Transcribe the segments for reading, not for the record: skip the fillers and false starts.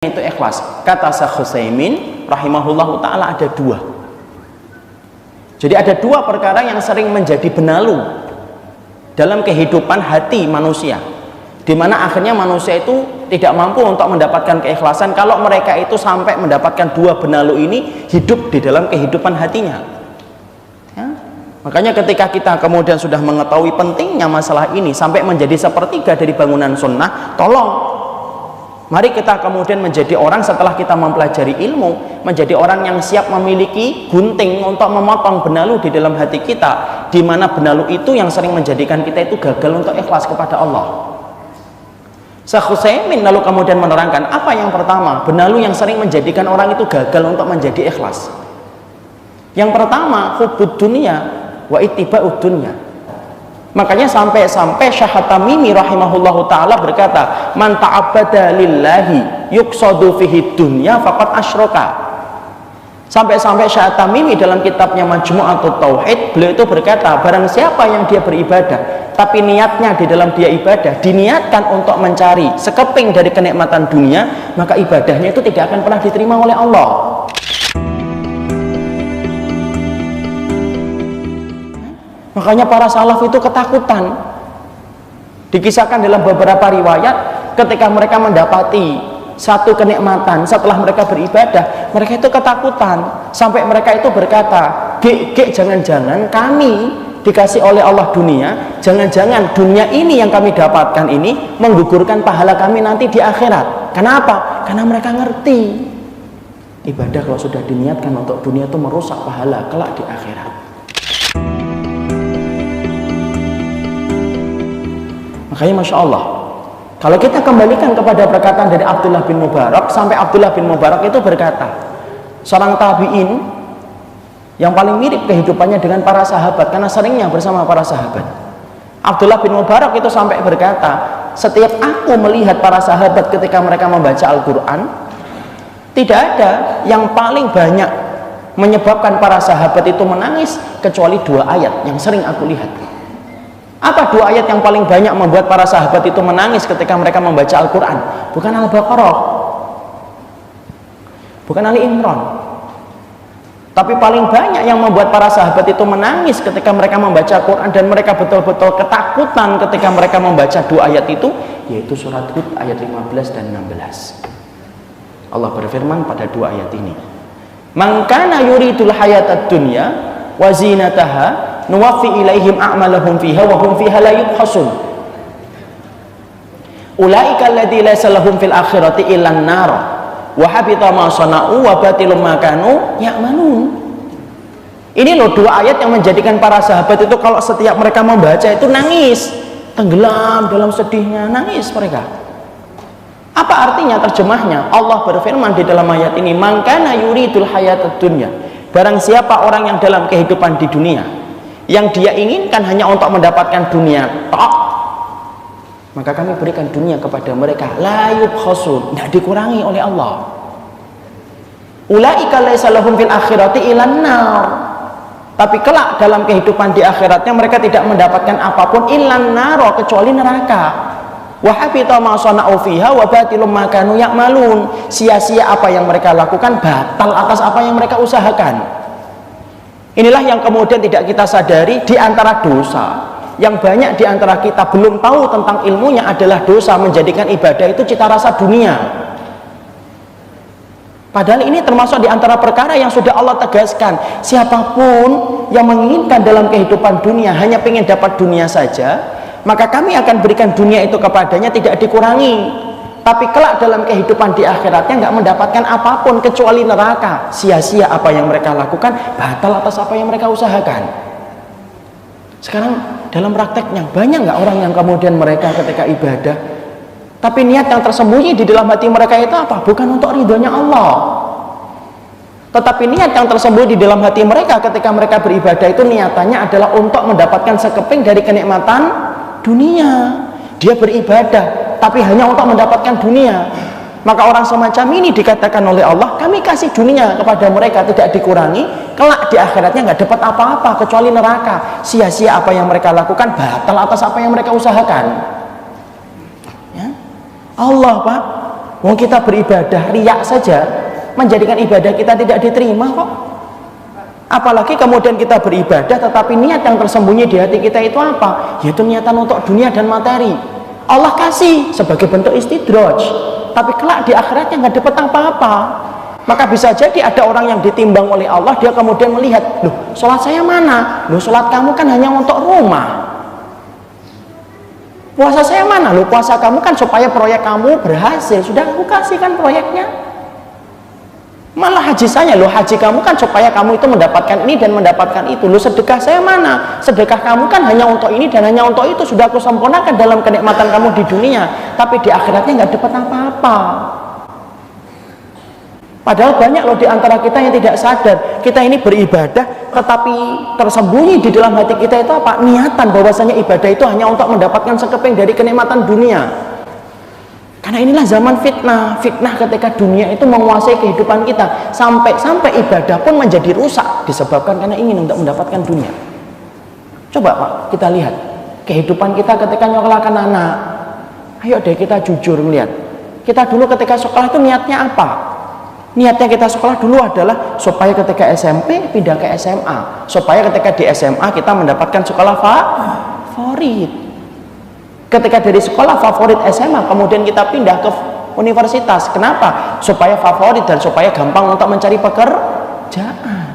itu ikhlas. Kata Syekh Utsaimin rahimahullahu taala ada dua. Jadi ada dua perkara yang sering menjadi benalu dalam kehidupan hati manusia, di mana akhirnya manusia itu tidak mampu untuk mendapatkan keikhlasan kalau mereka itu sampai mendapatkan dua benalu ini hidup di dalam kehidupan hatinya. Ya? Makanya ketika kita kemudian sudah mengetahui pentingnya masalah ini sampai menjadi sepertiga dari bangunan sunnah, tolong mari kita kemudian menjadi orang setelah kita mempelajari ilmu, menjadi orang yang siap memiliki gunting untuk memotong benalu di dalam hati kita, di mana benalu itu yang sering menjadikan kita itu gagal untuk ikhlas kepada Allah. Syekh Utsaimin lalu kemudian menerangkan apa yang pertama benalu yang sering menjadikan orang itu gagal untuk menjadi ikhlas. Yang pertama, hubbud dunya wa ittiba'ud dunya. Makanya sampai-sampai Syekh Tamimi rahimahullahu taala berkata, man ta'abbada lillahi yuqsadu fihi dunya faqad asyraka. Sampai-sampai Syekh Tamimi dalam kitabnya Majmu'atut Tauhid, beliau itu berkata, barang siapa yang dia beribadah tapi niatnya di dalam dia ibadah diniatkan untuk mencari sekeping dari kenikmatan dunia, maka ibadahnya itu tidak akan pernah diterima oleh Allah. Makanya para salaf itu ketakutan. Dikisahkan dalam beberapa riwayat ketika mereka mendapati satu kenikmatan setelah mereka beribadah, mereka itu ketakutan sampai mereka itu berkata, "Gek, jangan-jangan kami dikasih oleh Allah dunia, jangan-jangan dunia ini yang kami dapatkan ini menggugurkan pahala kami nanti di akhirat." Kenapa? Karena mereka ngerti ibadah kalau sudah diniatkan untuk dunia itu merusak pahala kelak di akhirat. Makanya Masya Allah, kalau kita kembalikan kepada perkataan dari Abdullah bin Mubarak, sampai Abdullah bin Mubarak itu berkata, seorang tabi'in yang paling mirip kehidupannya dengan para sahabat karena seringnya bersama para sahabat. Abdullah bin Mubarak itu sampai berkata, setiap aku melihat para sahabat ketika mereka membaca Al-Quran, tidak ada yang paling banyak menyebabkan para sahabat itu menangis kecuali dua ayat yang sering aku lihat. Apa dua ayat yang paling banyak membuat para sahabat itu menangis ketika mereka membaca Al-Quran? Bukan Al-Baqarah, bukan Ali Imran, tapi paling banyak yang membuat para sahabat itu menangis ketika mereka membaca Al-Quran dan mereka betul-betul ketakutan ketika mereka membaca dua ayat itu, yaitu surat Hud ayat 15 dan 16. Allah berfirman pada dua ayat ini, "Man kana yuridul hayatad dunya wa zinataha nuwaffi ilaihim a'malahum fiha wa hum fiha la yubkhasun. Ulaika alladzi laysa lahum fil akhirati illa an-nar wa habita ma sana'u wa batilum ma kanu ya'malun." Ini loh dua ayat yang menjadikan para sahabat itu kalau setiap mereka membaca itu nangis, tenggelam dalam sedihnya, nangis mereka. Apa artinya terjemahnya? Allah berfirman di dalam ayat ini, "Man kana yuridul hayatad dunya." Barang siapa orang yang dalam kehidupan di dunia yang dia inginkan hanya untuk mendapatkan dunia tok, maka kami berikan dunia kepada mereka la yubkhasun, tidak dikurangi oleh Allah. Ulaika laisa lahum fil akhirati ilan nar, tapi kelak dalam kehidupan di akhiratnya mereka tidak mendapatkan apapun ilan nar, kecuali neraka. Wa habita ma sana'u fiha wa batilum ma kanu ya'malun. Sia-sia apa yang mereka lakukan, batal atas apa yang mereka usahakan. Inilah yang kemudian tidak kita sadari di antara dosa yang banyak di antara kita belum tahu tentang ilmunya adalah dosa menjadikan ibadah itu cita rasa dunia. Padahal ini termasuk di antara perkara yang sudah Allah tegaskan, siapapun yang menginginkan dalam kehidupan dunia hanya ingin dapat dunia saja, maka kami akan berikan dunia itu kepadanya tidak dikurangi. Tapi kelak dalam kehidupan di akhiratnya nggak mendapatkan apapun kecuali neraka. Sia-sia apa yang mereka lakukan, batal atas apa yang mereka usahakan. Sekarang dalam prakteknya banyak nggak orang yang kemudian mereka ketika ibadah, tapi niat yang tersembunyi di dalam hati mereka itu apa? Bukan untuk ridhonya Allah, tetapi niat yang tersembunyi di dalam hati mereka ketika mereka beribadah itu niatannya adalah untuk mendapatkan sekeping dari kenikmatan dunia. Dia beribadah tapi hanya untuk mendapatkan dunia, maka orang semacam ini dikatakan oleh Allah, kami kasih dunia kepada mereka tidak dikurangi, kelak di akhiratnya nggak dapat apa-apa kecuali neraka. Sia-sia apa yang mereka lakukan, batal atas apa yang mereka usahakan. Ya? Allah Pak Wong kita beribadah riak saja menjadikan ibadah kita tidak diterima kok. Apalagi kemudian kita beribadah tetapi niat yang tersembunyi di hati kita itu apa? Yaitu niatan untuk dunia dan materi. Allah kasih sebagai bentuk istidraj, tapi kelak di akhiratnya nggak dapat apa-apa. Maka bisa jadi ada orang yang ditimbang oleh Allah, dia kemudian melihat, loh sholat saya mana? Loh sholat kamu kan hanya untuk rumah. Puasa saya mana? Loh puasa kamu kan supaya proyek kamu berhasil. Sudah aku kasihkan proyeknya. Malah haji saya, loh haji kamu kan supaya kamu itu mendapatkan ini dan mendapatkan itu. Loh sedekah saya mana? Sedekah kamu kan hanya untuk ini dan hanya untuk itu. Sudah aku sempurnakan dalam kenikmatan kamu di dunia, tapi di akhiratnya nggak dapat apa-apa. Padahal banyak loh di antara kita yang tidak sadar, kita ini beribadah tetapi tersembunyi di dalam hati kita itu apa? Niatan bahwasanya ibadah itu hanya untuk mendapatkan sekeping dari kenikmatan dunia. Karena inilah zaman fitnah ketika dunia itu menguasai kehidupan kita, sampai ibadah pun menjadi rusak disebabkan karena ingin untuk mendapatkan dunia. Coba Pak, kita lihat kehidupan kita ketika nyokolahkan anak. Ayo deh kita jujur melihat. Kita dulu ketika sekolah itu niatnya apa? Niatnya kita sekolah dulu adalah supaya ketika SMP pindah ke SMA, supaya ketika di SMA kita mendapatkan sekolah favorit. Ketika dari sekolah favorit SMA kemudian kita pindah ke universitas. Kenapa? Supaya favorit dan supaya gampang untuk mencari pekerjaan.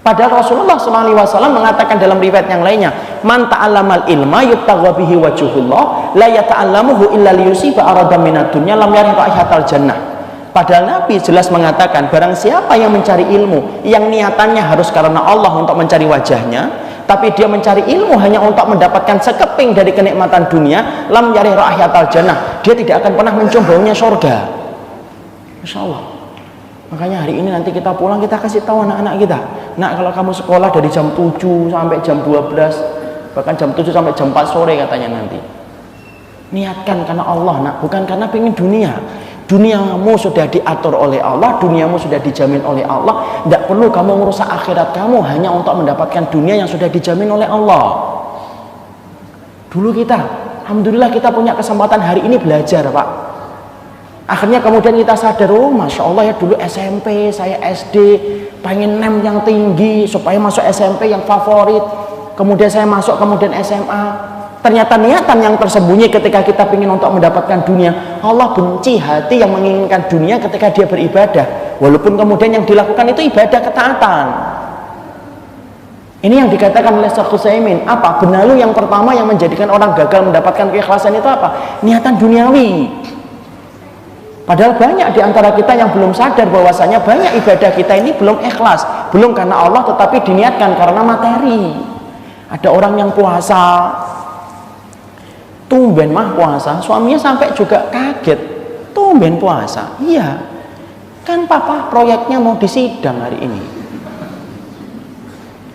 Padahal Rasulullah SAW mengatakan dalam riwayat yang lainnya, man ta'allamal ilma yubtagha bihi wajhullah la yata'allamuhu illa liyusiba aradan minad dunya lam yarih raihatal jannah. Padahal Nabi jelas mengatakan, barang siapa yang mencari ilmu yang niatannya harus karena Allah untuk mencari wajahnya, tapi dia mencari ilmu hanya untuk mendapatkan sekeping dari kenikmatan dunia, lam yarih raihatal jannah, dia tidak akan pernah mencium baunya surga. Masya Allah. Makanya hari ini nanti kita pulang, kita kasih tahu anak-anak kita, nak kalau kamu sekolah dari jam 7 sampai jam 12, bahkan jam 7 sampai jam 4 sore katanya nanti, niatkan karena Allah nak, bukan karena pengen dunia. Duniamu sudah diatur oleh Allah, duniamu sudah dijamin oleh Allah. Tidak perlu kamu merusak akhirat kamu hanya untuk mendapatkan dunia yang sudah dijamin oleh Allah. Dulu kita, alhamdulillah kita punya kesempatan hari ini belajar Pak. Akhirnya kemudian kita sadar, oh Masya Allah ya dulu SMP, saya SD, pengen nem yang tinggi supaya masuk SMP yang favorit. Kemudian saya masuk kemudian SMA. Ternyata niatan yang tersembunyi ketika kita ingin untuk mendapatkan dunia, Allah benci hati yang menginginkan dunia ketika dia beribadah, walaupun kemudian yang dilakukan itu ibadah ketaatan. Ini yang dikatakan oleh Syekh Utsaimin, apa? Benalu yang pertama yang menjadikan orang gagal mendapatkan keikhlasan itu apa? Niatan duniawi. Padahal banyak di antara kita yang belum sadar bahwasanya banyak ibadah kita ini belum ikhlas, belum karena Allah tetapi diniatkan karena materi. Ada orang yang puasa, tumben mah puasa, suaminya sampai juga kaget, tumben puasa. Iya, kan papa proyeknya mau disidang hari ini,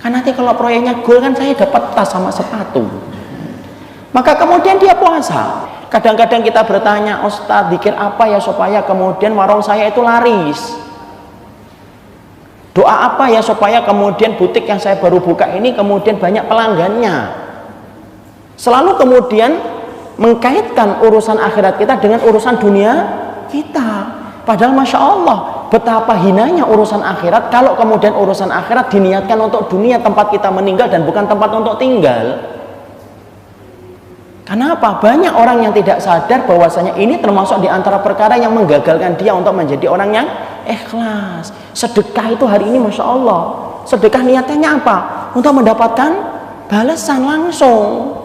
kan nanti kalau proyeknya gol kan saya dapat tas sama sepatu. Maka kemudian dia puasa. Kadang-kadang kita bertanya, Ustadz zikir apa ya supaya kemudian warung saya itu laris, doa apa ya supaya kemudian butik yang saya baru buka ini kemudian banyak pelanggannya. Selalu kemudian mengkaitkan urusan akhirat kita dengan urusan dunia kita. Padahal Masya Allah, betapa hinanya urusan akhirat kalau kemudian urusan akhirat diniatkan untuk dunia, tempat kita meninggal dan bukan tempat untuk tinggal. Kenapa? Banyak orang yang tidak sadar bahwasanya ini termasuk di antara perkara yang menggagalkan dia untuk menjadi orang yang ikhlas. Sedekah itu hari ini Masya Allah, sedekah niatnya apa? Untuk mendapatkan balasan langsung.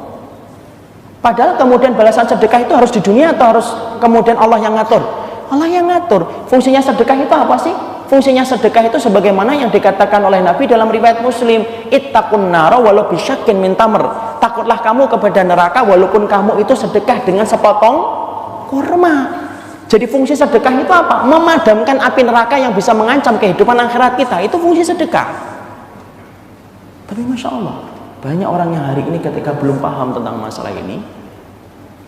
Padahal kemudian balasan sedekah itu harus di dunia atau harus kemudian Allah yang ngatur? Allah yang ngatur. Fungsinya sedekah itu apa sih? Fungsinya sedekah itu sebagaimana yang dikatakan oleh Nabi dalam riwayat Muslim, ittaqun nara walau bisyakkin min tamr. Takutlah kamu kepada neraka walaupun kamu itu sedekah dengan sepotong kurma. Jadi fungsi sedekah itu apa? Memadamkan api neraka yang bisa mengancam kehidupan akhirat kita. Itu fungsi sedekah. Tapi Masya Allah, banyak orang yang hari ini ketika belum paham tentang masalah ini,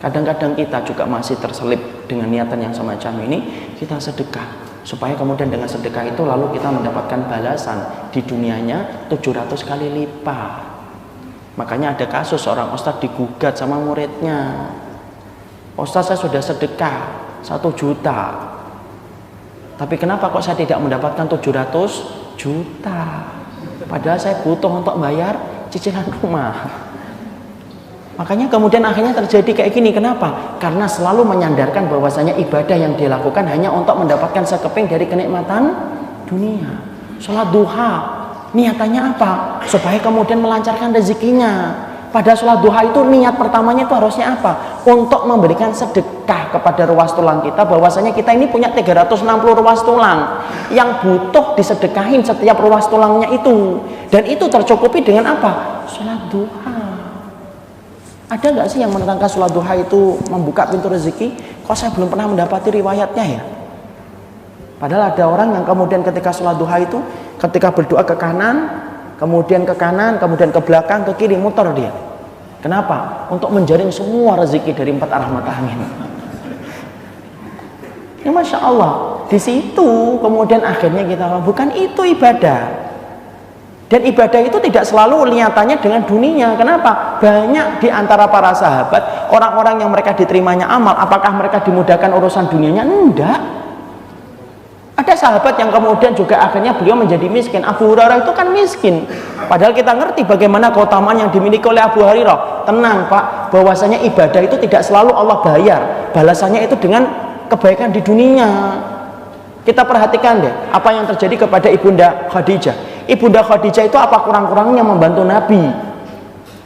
kadang-kadang kita juga masih terselip dengan niatan yang semacam ini. Kita sedekah supaya kemudian dengan sedekah itu lalu kita mendapatkan balasan di dunianya 700 kali lipat. Makanya ada kasus seorang ustadz digugat sama muridnya, Ustadz saya sudah sedekah 1 juta. Tapi kenapa kok saya tidak mendapatkan 700 juta? Padahal saya butuh untuk bayar cicilan rumah. Makanya kemudian akhirnya terjadi kayak gini. Kenapa? Karena selalu menyandarkan bahwasanya ibadah yang dilakukan hanya untuk mendapatkan sekeping dari kenikmatan dunia. Sholat duha, niatannya apa? Supaya kemudian melancarkan rezekinya. Pada sholat duha itu niat pertamanya itu harusnya apa? Untuk memberikan sedekah kepada ruas tulang kita, bahwasanya kita ini punya 360 ruas tulang yang butuh disedekahin setiap ruas tulangnya itu. Dan itu tercukupi dengan apa? Sholat duha. Ada nggak sih yang menerangkan sholat duha itu membuka pintu rezeki? Kok saya belum pernah mendapati riwayatnya ya? Padahal ada orang yang kemudian ketika sholat duha itu, ketika berdoa ke kanan, kemudian ke kanan, kemudian ke belakang, ke kiri, muter dia. Kenapa? Untuk menjaring semua rezeki dari 4 arah mata angin. Ya Masya Allah, di situ kemudian akhirnya kita bukan itu ibadah. Dan ibadah itu tidak selalu niatannya dengan dunia. Kenapa? Banyak di antara para sahabat, orang-orang yang mereka diterimanya amal, apakah mereka dimudahkan urusan dunianya? Enggak. Ada sahabat yang kemudian juga akhirnya beliau menjadi miskin. Abu Hurairah itu kan miskin. Padahal kita ngerti bagaimana keutamaan yang dimiliki oleh Abu Hurairah. Tenang Pak, bahwasanya ibadah itu tidak selalu Allah bayar. Balasannya itu dengan kebaikan di dunia. Kita perhatikan deh apa yang terjadi kepada Ibunda Khadijah. Ibunda Khadijah itu apa kurang-kurangnya membantu Nabi.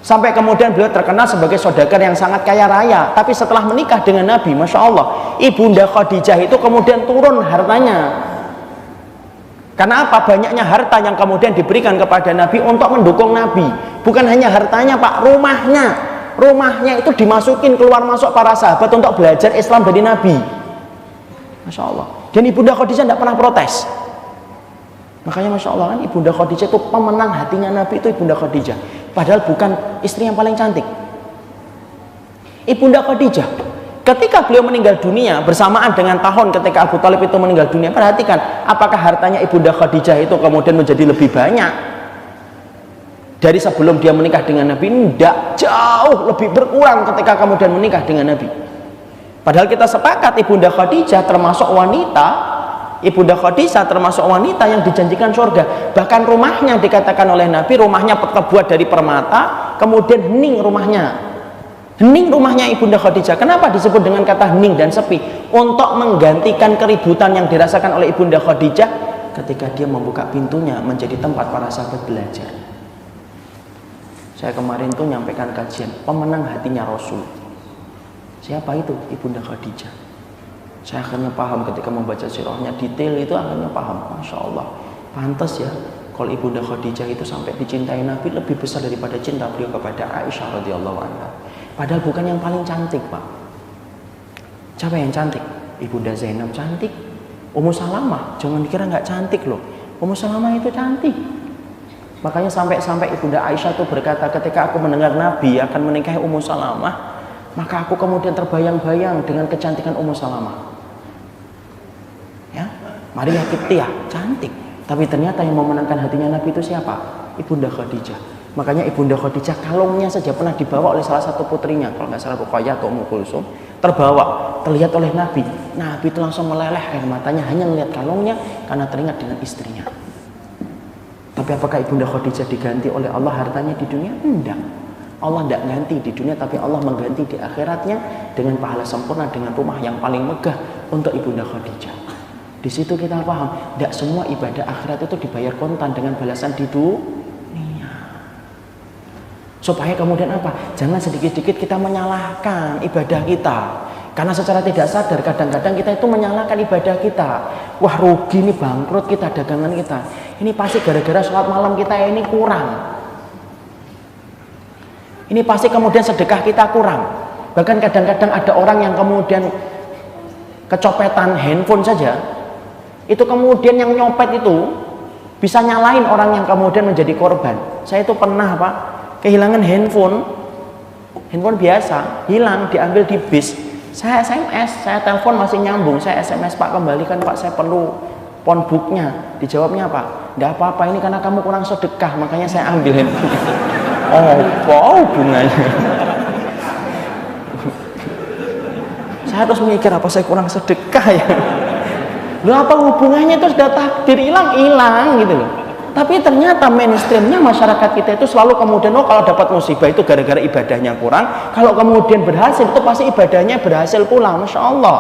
Sampai kemudian beliau terkenal sebagai saudagar yang sangat kaya raya. Tapi setelah menikah dengan Nabi, Masya Allah, Ibunda Khadijah itu kemudian turun hartanya. Karena apa? Banyaknya harta yang kemudian diberikan kepada Nabi untuk mendukung Nabi. Bukan hanya hartanya Pak, rumahnya. Rumahnya itu dimasukin keluar masuk para sahabat untuk belajar Islam dari Nabi. Masya Allah. Dan Ibunda Khadijah tidak pernah protes. Makanya Masya Allah kan Ibunda Khadijah itu pemenang hatinya Nabi itu Ibunda Khadijah. Padahal bukan istri yang paling cantik. Ibunda Khadijah ketika beliau meninggal dunia bersamaan dengan tahun ketika Abu Thalib itu meninggal dunia, perhatikan apakah hartanya Ibunda Khadijah itu kemudian menjadi lebih banyak dari sebelum dia menikah dengan Nabi? Tidak, jauh lebih berkurang ketika kemudian menikah dengan Nabi. Padahal kita sepakat Ibunda Khadijah termasuk wanita, Ibunda Khadijah termasuk wanita yang dijanjikan surga. Bahkan rumahnya dikatakan oleh Nabi, rumahnya terbuat dari permata, kemudian hening rumahnya. Hening rumahnya Ibunda Khadijah. Kenapa disebut dengan kata hening dan sepi? Untuk menggantikan keributan yang dirasakan oleh Ibunda Khadijah ketika dia membuka pintunya menjadi tempat para sahabat belajar. Saya kemarin tuh nyampaikan kajian pemenang hatinya Rasul. Siapa itu? Ibunda Khadijah. Saya akhirnya paham ketika membaca sirahnya, detail itu akhirnya paham. Masya Allah, pantas ya kalau Ibunda Khadijah itu sampai dicintai Nabi lebih besar daripada cinta beliau kepada Aisyah radhiyallahu anha. Padahal bukan yang paling cantik Pak. Siapa yang cantik? Ibunda Zainab cantik. Ummu Salamah jangan dikira nggak cantik loh. Ummu Salamah itu cantik. Makanya sampai Ibunda Aisyah itu berkata, ketika aku mendengar Nabi akan menikahi Ummu Salamah, maka aku kemudian terbayang-bayang dengan kecantikan Ummu Salamah. Ya, Maria Qibtiyah cantik, tapi ternyata yang memenangkan hatinya Nabi itu siapa? Ibunda Khadijah. Makanya Ibunda Khadijah kalungnya saja pernah dibawa oleh salah satu putrinya, kalau nggak salah Ruqayyah atau Ummu Kulsum, terbawa, terlihat oleh Nabi. Nabi itu langsung meleleh air matanya hanya melihat kalungnya karena teringat dengan istrinya. Tapi apakah Ibunda Khadijah diganti oleh Allah hartanya di dunia? Enggak. Allah tidak ganti di dunia, tapi Allah mengganti di akhiratnya dengan pahala sempurna, dengan rumah yang paling megah untuk Ibunda Khadijah. Di situ kita paham, tidak semua ibadah akhirat itu dibayar kontan dengan balasan di dunia. Supaya kemudian apa? Jangan sedikit-sedikit kita menyalahkan ibadah kita. Karena secara tidak sadar kadang-kadang kita itu menyalahkan ibadah kita. Wah, rugi nih, bangkrut kita, dagangan kita. Ini pasti gara-gara sholat malam kita ini kurang. Ini pasti kemudian sedekah kita kurang. Bahkan kadang-kadang ada orang yang kemudian kecopetan handphone saja, itu kemudian yang nyopet itu bisa nyalain orang yang kemudian menjadi korban. Saya itu pernah Pak, kehilangan handphone biasa, hilang, diambil di bis. Saya SMS, saya telepon masih nyambung, saya SMS, Pak kembalikan Pak, saya perlu phonebooknya. Dijawabnya apa? Tidak apa-apa, ini karena kamu kurang sedekah, makanya saya ambil handphone. Oh, apa hubungannya? saya harus mikir apa saya kurang sedekah ya. Loh, apa hubungannya? Itu sudah takdir, hilang gitu loh. Tapi ternyata mainstreamnya masyarakat kita itu selalu kemudian, oh kalau dapat musibah itu gara-gara ibadahnya kurang, kalau kemudian berhasil itu pasti ibadahnya berhasil pula. Masya Allah.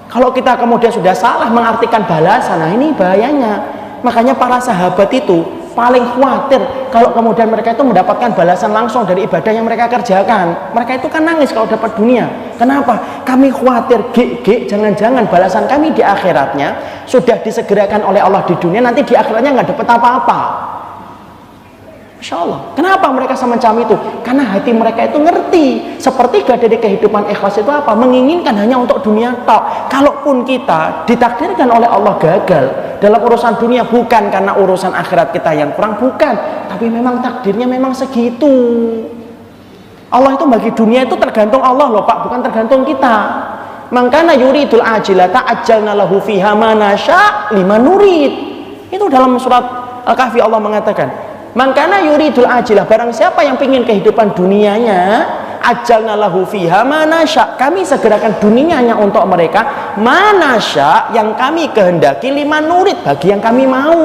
Kalau kita kemudian sudah salah mengartikan balasan, nah ini bahayanya. Makanya para sahabat itu paling khawatir kalau kemudian mereka itu mendapatkan balasan langsung dari ibadah yang mereka kerjakan. Mereka itu kan nangis kalau dapat dunia. Kenapa? Kami khawatir jangan-jangan balasan kami di akhiratnya sudah disegerakan oleh Allah di dunia, nanti di akhiratnya nggak dapat apa-apa. Masya Allah. Kenapa mereka semacam itu? Karena hati mereka itu ngerti sepertiga dari kehidupan ikhlas itu apa? Menginginkan hanya untuk dunia tok. Kalaupun kita ditakdirkan oleh Allah gagal dalam urusan dunia, bukan karena urusan akhirat kita yang kurang, bukan, tapi memang takdirnya memang segitu. Allah itu bagi dunia itu tergantung Allah loh Pak, bukan tergantung kita. Mangkana yuridul ajilata ajjalna lahu fiha ma nasya liman nurid. Itu dalam surat Al-Kahfi Allah mengatakan, mangkana yuridul ajilah, barang siapa yang ingin kehidupan dunianya, ajjalna lahu fiha ma nasya, kami segerakan dunianya untuk mereka, ma nasya, yang kami kehendaki, liman nurid, bagi yang kami mau.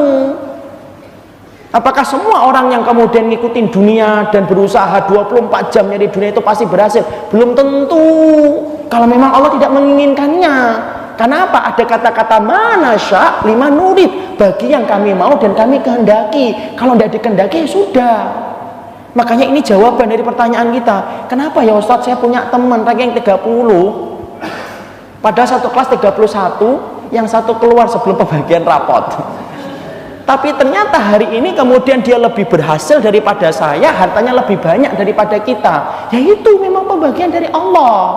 Apakah semua orang yang kemudian ngikutin dunia dan berusaha 24 jam nyari dunia itu pasti berhasil? Belum tentu. Kalau memang Allah tidak menginginkannya. Kenapa? Ada kata-kata manasya lima nurid, bagi yang kami mau dan kami kehendaki. Kalau tidak dikehendaki sudah. Makanya ini jawaban dari pertanyaan kita. Kenapa ya Ustadz saya punya teman ranking 30, padahal satu kelas 31, yang satu keluar sebelum pembagian rapot. Tapi ternyata hari ini kemudian dia lebih berhasil daripada saya, hartanya lebih banyak daripada kita. Ya itu memang pembagian dari Allah.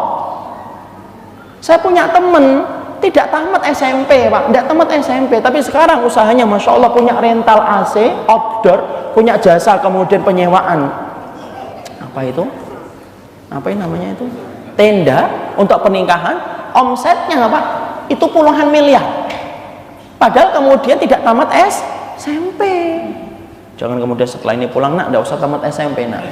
Saya punya teman tidak tamat SMP Pak, tidak tamat SMP, tapi sekarang usahanya Masya Allah, punya rental AC, outdoor, punya jasa kemudian penyewaan apa itu? Apa yang namanya itu? Tenda untuk pernikahan, omsetnya Pak itu puluhan miliar. Padahal kemudian tidak tamat SMP. Jangan kemudian setelah ini pulang nak, tidak usah tamat SMP nak.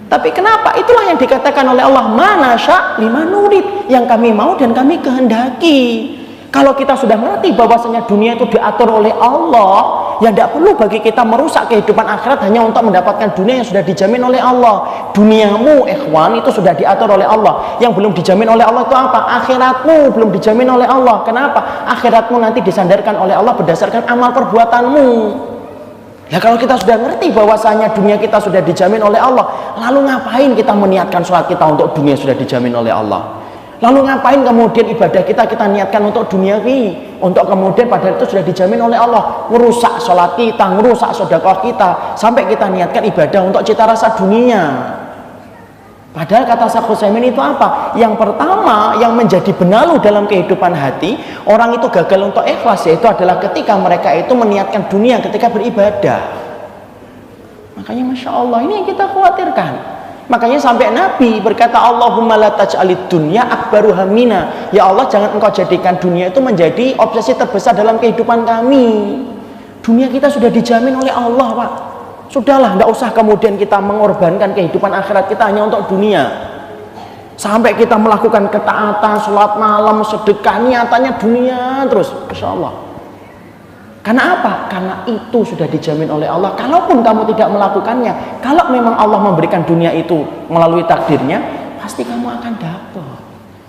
Tapi kenapa? Itulah yang dikatakan oleh Allah, manasya lima nurid, yang kami mau dan kami kehendaki. Kalau kita sudah mengerti bahwasanya dunia itu diatur oleh Allah, ya tidak perlu bagi kita merusak kehidupan akhirat hanya untuk mendapatkan dunia yang sudah dijamin oleh Allah. Duniamu ikhwan itu sudah diatur oleh Allah. Yang belum dijamin oleh Allah itu apa? Akhiratmu belum dijamin oleh Allah. Kenapa? Akhiratmu nanti disandarkan oleh Allah berdasarkan amal perbuatanmu. Ya kalau kita sudah ngerti bahwasanya dunia kita sudah dijamin oleh Allah, lalu ngapain kita meniatkan sholat kita untuk dunia sudah dijamin oleh Allah? Lalu ngapain kemudian ibadah kita niatkan untuk duniawi, untuk kemudian padahal itu sudah dijamin oleh Allah? Merusak sholat kita, merusak sedekah kita, sampai kita niatkan ibadah untuk cita rasa dunia. Padahal kata Syekh Utsaimin itu apa? Yang pertama yang menjadi benalu dalam kehidupan hati orang itu gagal untuk ikhlas, yaitu adalah ketika mereka itu meniatkan dunia ketika beribadah. Makanya Masya Allah, ini yang kita khawatirkan. Makanya sampai Nabi berkata, Allahumma la taj'alid dunya akbaru hamina. Ya Allah, jangan engkau jadikan dunia itu menjadi obsesi terbesar dalam kehidupan kami. Dunia kita sudah dijamin oleh Allah Pak. Sudahlah, tidak usah kemudian kita mengorbankan kehidupan akhirat kita hanya untuk dunia. Sampai kita melakukan ketaatan, sholat malam, sedekah, niatannya dunia terus. Masya Allah. Karena apa? Karena itu sudah dijamin oleh Allah. Kalaupun kamu tidak melakukannya, kalau memang Allah memberikan dunia itu melalui takdirnya, pasti kamu akan dapat.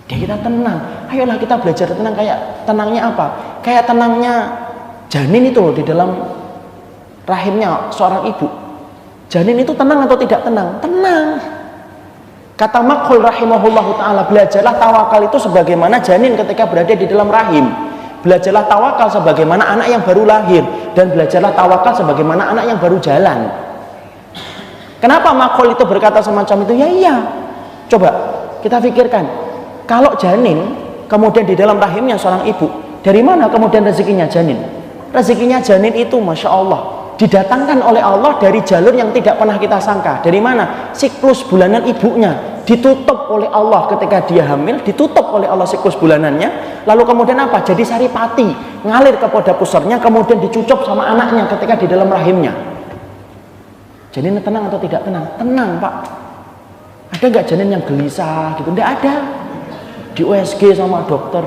Dia kita tenang. Ayolah kita belajar tenang. Kayak tenangnya apa? Kayak tenangnya janin itu loh di dalam rahimnya seorang ibu. Janin itu tenang atau tidak tenang? Tenang. Kata Makhul rahimahullahu ta'ala, belajarlah tawakal itu sebagaimana janin ketika berada di dalam rahim. Belajarlah tawakal sebagaimana anak yang baru lahir. Dan belajarlah tawakal sebagaimana anak yang baru jalan. Kenapa Makhul itu berkata semacam itu? Ya iya. Coba kita pikirkan, kalau janin kemudian di dalam rahimnya seorang ibu, dari mana kemudian rezekinya janin? Rezekinya janin itu Masya Allah didatangkan oleh Allah dari jalur yang tidak pernah kita sangka. Dari mana? Siklus bulanan ibunya ditutup oleh Allah ketika dia hamil, ditutup oleh Allah siklus bulanannya. Lalu kemudian apa? Jadi saripati, ngalir ke pada pusarnya, kemudian dicucup sama anaknya ketika di dalam rahimnya. Janin tenang atau tidak tenang? Tenang Pak. Ada nggak janin yang gelisah gitu? Tidak ada. di USG sama dokter.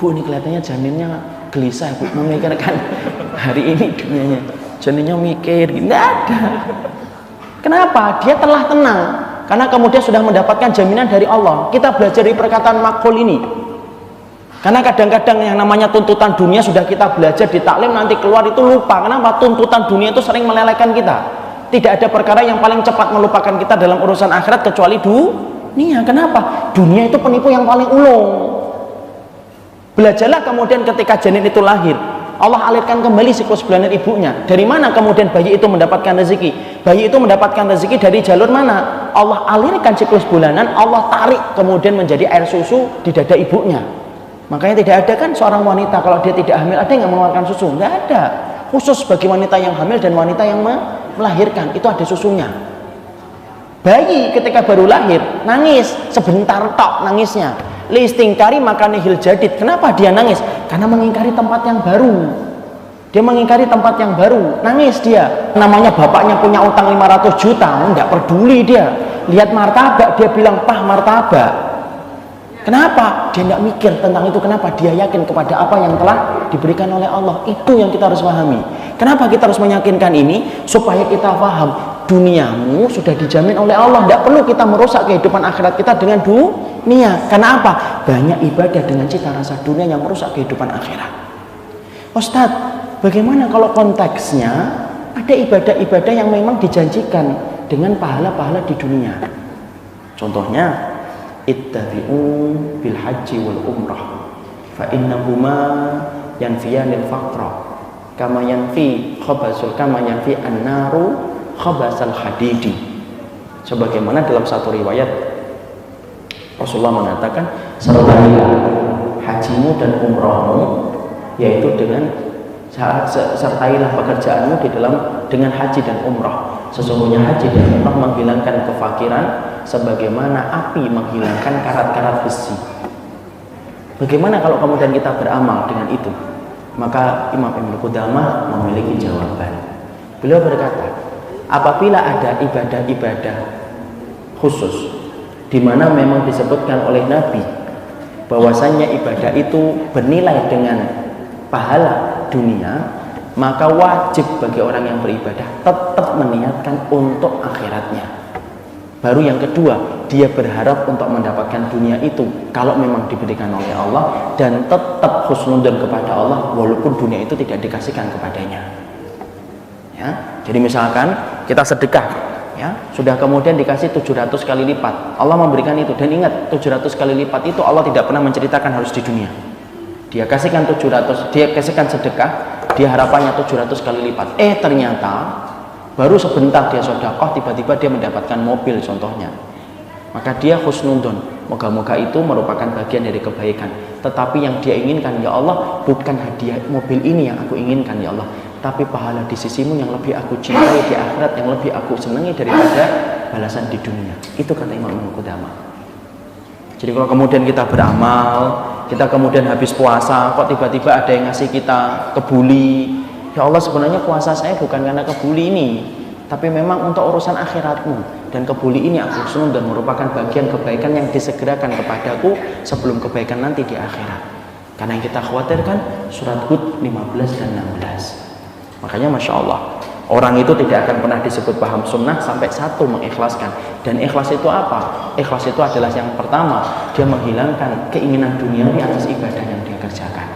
Bu, ini kelihatannya janinnya gelisah, Bu, memikirkan hari ini dunianya. Janinnya mikir, nggak ada. Kenapa? Dia telah tenang karena kemudian sudah mendapatkan jaminan dari Allah. Kita belajar di perkataan makul ini. Karena kadang-kadang yang namanya tuntutan dunia sudah kita belajar di taklim, nanti keluar itu lupa. Kenapa? Tuntutan dunia itu sering melelehkan kita. Tidak ada perkara yang paling cepat melupakan kita dalam urusan akhirat kecuali dunia. Kenapa? Dunia itu penipu yang paling ulung. Belajarlah kemudian ketika janin itu lahir, Allah alirkan kembali siklus bulanan ibunya. Dari mana kemudian bayi itu mendapatkan rezeki? Bayi itu mendapatkan rezeki dari jalur mana? Allah alirkan siklus bulanan, Allah tarik kemudian menjadi air susu di dada ibunya. Makanya tidak ada kan seorang wanita kalau dia tidak hamil ada yang mengeluarkan susu? Nggak ada. Khusus bagi wanita yang hamil dan wanita yang melahirkan itu ada susunya. Bayi ketika baru lahir nangis sebentar tok nangisnya. Listingkari makane hil jadid. Kenapa dia nangis? Karena mengingkari tempat yang baru. Dia mengingkari tempat yang baru, nangis dia. Namanya bapaknya punya utang 500 juta, enggak peduli dia. Lihat martabak, dia bilang, "Pah, martabak." Kenapa? Dia enggak mikir tentang itu. Kenapa? Dia yakin kepada apa yang telah diberikan oleh Allah. Itu yang kita harus pahami. Kenapa kita harus meyakinkan ini? Supaya kita paham duniamu sudah dijamin oleh Allah. Tidak perlu kita merusak kehidupan akhirat kita dengan dunia. Karena apa? Banyak ibadah dengan cita rasa dunia yang merusak kehidupan akhirat. Ustadz, bagaimana kalau konteksnya ada ibadah-ibadah yang memang dijanjikan dengan pahala-pahala di dunia? Contohnya, ittabi'u bil haji wal umrah fa innahuma yanfiyanil faqra kama yanfi an-naru khabasal hadidi. Sebagaimana dalam satu riwayat Rasulullah mengatakan, sertailah hajimu dan umrahmu, yaitu dengan sertailah pekerjaanmu di dalam dengan haji dan umrah. Sesungguhnya haji dan umrah menghilangkan kefakiran sebagaimana api menghilangkan karat-karat besi. Bagaimana kalau kemudian kita beramal dengan itu? Maka Imam Ibnu Qudamah memiliki jawaban. Beliau berkata, apabila ada ibadah-ibadah khusus di mana memang disebutkan oleh Nabi bahwasannya ibadah itu bernilai dengan pahala dunia, maka wajib bagi orang yang beribadah tetap meniatkan untuk akhiratnya. Baru yang kedua, dia berharap untuk mendapatkan dunia itu kalau memang diberikan oleh Allah, dan tetap husnudzon kepada Allah walaupun dunia itu tidak dikasihkan kepadanya. Ya, jadi misalkan kita sedekah, ya, sudah kemudian dikasih 700 kali lipat, Allah memberikan itu. Dan ingat, 700 kali lipat itu Allah tidak pernah menceritakan harus di dunia. Dia kasihkan 700, dia kasihkan sedekah, dia harapannya 700 kali lipat. Ternyata baru sebentar dia sedekah, tiba-tiba dia mendapatkan mobil contohnya. Maka dia husnudzon, moga-moga itu merupakan bagian dari kebaikan. Tetapi yang dia inginkan, ya Allah, bukan hadiah mobil ini yang aku inginkan, ya Allah, tapi pahala di sisimu yang lebih aku cintai di akhirat, yang lebih aku senangi daripada balasan di dunia. Itu kata Imam Ibnu Qudamah. Jadi kalau kemudian kita beramal, kita kemudian habis puasa, kok tiba-tiba ada yang ngasih kita kebuli, ya Allah, sebenarnya puasa saya bukan karena kebuli ini, tapi memang untuk urusan akhiratmu, dan kebuli ini aku senang dan merupakan bagian kebaikan yang disegerakan kepadaku sebelum kebaikan nanti di akhirat. Karena yang kita khawatirkan surat Hud 15 dan 16. Makanya Masya Allah, orang itu tidak akan pernah disebut paham sunnah sampai satu, mengikhlaskan. Dan ikhlas itu apa? Ikhlas itu adalah yang pertama, dia menghilangkan keinginan duniawi atas ibadah yang dia kerjakan.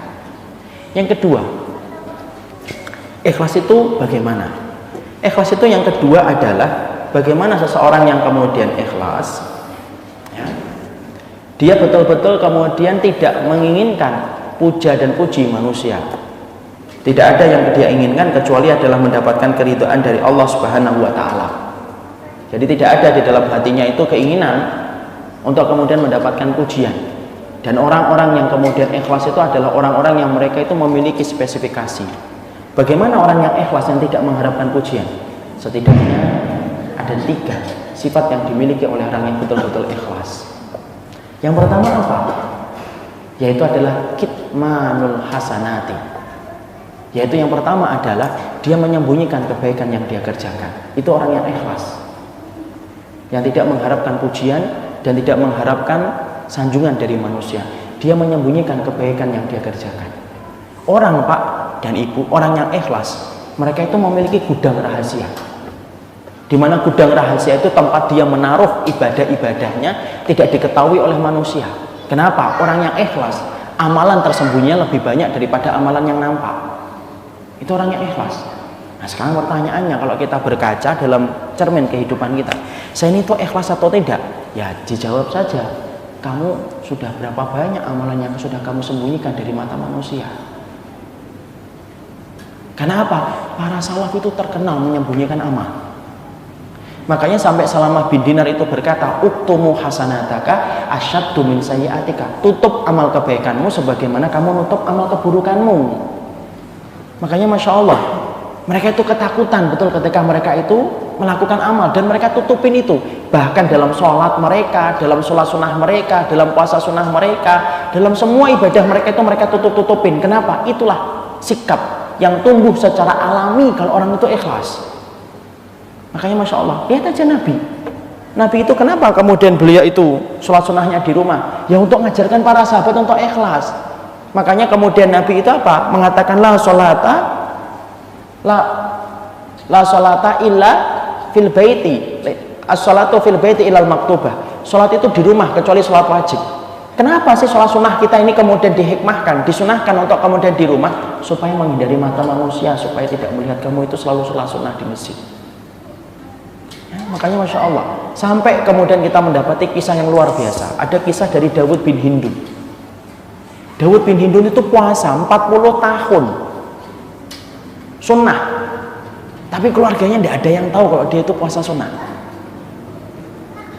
Yang kedua, ikhlas itu bagaimana? Ikhlas itu yang kedua adalah bagaimana seseorang yang kemudian ikhlas, ya, dia betul-betul kemudian tidak menginginkan puja dan puji manusia. Tidak ada yang dia inginkan kecuali adalah mendapatkan keridhaan dari Allah Subhanahu wa Ta'ala. Jadi tidak ada di dalam hatinya itu keinginan untuk kemudian mendapatkan pujian. Dan orang-orang yang kemudian ikhlas itu adalah orang-orang yang mereka itu memiliki spesifikasi. Bagaimana orang yang ikhlas yang tidak mengharapkan pujian? Setidaknya ada 3 sifat yang dimiliki oleh orang yang betul-betul ikhlas. Yang pertama apa? Yaitu adalah kitmanul hasanati. Yaitu yang pertama adalah dia menyembunyikan kebaikan yang dia kerjakan. Itu orang yang ikhlas, yang tidak mengharapkan pujian dan tidak mengharapkan sanjungan dari manusia. Dia menyembunyikan kebaikan yang dia kerjakan. Orang, Pak dan Ibu, orang yang ikhlas, mereka itu memiliki gudang rahasia. Di mana gudang rahasia itu tempat dia menaruh ibadah-ibadahnya tidak diketahui oleh manusia. Kenapa? Orang yang ikhlas, amalan tersembunyinya lebih banyak daripada amalan yang nampak. Itu orang yang ikhlas. Nah, sekarang pertanyaannya, kalau kita berkaca dalam cermin kehidupan kita, saya ini tuh ikhlas atau tidak? Ya, dijawab saja. Kamu sudah berapa banyak amalan yang sudah kamu sembunyikan dari mata manusia? Karena apa? Para salaf itu terkenal menyembunyikan amal. Makanya sampai Salamah bin Dinar itu berkata, uktumu hasanataka asyaddu min sayyi'atika. Tutup amal kebaikanmu sebagaimana kamu nutup amal keburukanmu. Makanya Masya Allah, mereka itu ketakutan betul ketika mereka itu melakukan amal, dan mereka tutupin itu. Bahkan dalam sholat mereka, dalam sholat sunnah mereka, dalam puasa sunnah mereka, dalam semua ibadah mereka itu mereka tutup-tutupin. Kenapa? Itulah sikap yang tumbuh secara alami kalau orang itu ikhlas. Makanya Masya Allah, lihat aja Nabi itu kenapa kemudian beliau itu sholat sunnahnya di rumah? Ya untuk mengajarkan para sahabat untuk ikhlas. Makanya kemudian Nabi itu apa? Mengatakan la sholata illa fil baiti, as-sholatu fil baiti illal maktubah. Sholat itu di rumah kecuali sholat wajib. Kenapa sih sholat sunnah kita ini kemudian dihikmahkan, disunahkan untuk kemudian di rumah? Supaya menghindari mata manusia, supaya tidak melihat kamu itu selalu sholat sunnah di masjid. Makanya Masya Allah, sampai kemudian kita mendapati kisah yang luar biasa. Ada kisah dari Dawud bin Hindun. Dawud bin Hindun itu puasa 40 tahun sunnah, tapi keluarganya tidak ada yang tahu kalau dia itu puasa sunnah.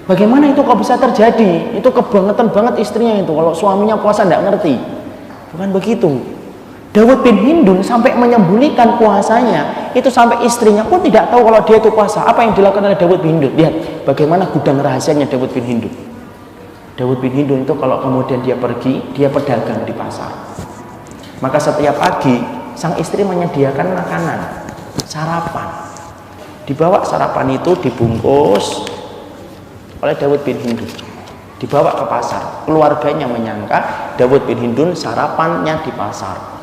Bagaimana itu kok bisa terjadi? Itu kebangetan banget istrinya itu, kalau suaminya puasa tidak ngerti. Bukan begitu. Dawud bin Hindun sampai menyembunyikan puasanya, itu sampai istrinya pun tidak tahu kalau dia itu puasa. Apa yang dilakukan oleh Dawud bin Hindun? Lihat bagaimana gudang rahasianya Dawud bin Hindun. Dawud bin Hindun itu kalau kemudian dia pergi, dia pedagang di pasar. Maka setiap pagi sang istri menyediakan makanan, sarapan. Dibawa sarapan itu dibungkus oleh Dawud bin Hindun, dibawa ke pasar. Keluarganya menyangka Dawud bin Hindun sarapannya di pasar.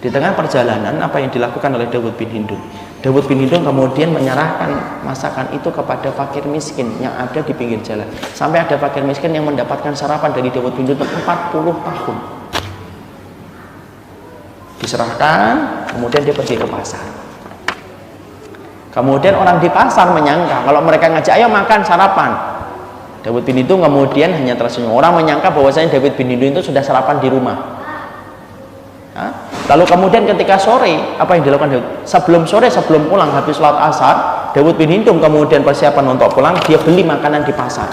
Di tengah perjalanan, apa yang dilakukan oleh Dawud bin Hindun? Dawud bin Hindun kemudian menyerahkan masakan itu kepada fakir miskin yang ada di pinggir jalan. Sampai ada fakir miskin yang mendapatkan sarapan dari Dawud bin Hindun 40 tahun. Diserahkan, kemudian dia pergi ke pasar. Kemudian orang di pasar menyangka kalau mereka ngajak ayo makan sarapan, Dawud bin Hindun kemudian hanya tersenyum. Orang menyangka bahwasanya Dawud bin Hindun itu sudah sarapan di rumah. Lalu kemudian ketika sore, apa yang dilakukan Dawud? Sebelum pulang habis sholat asar, Dawud bin Hindun kemudian persiapan untuk pulang, dia beli makanan di pasar,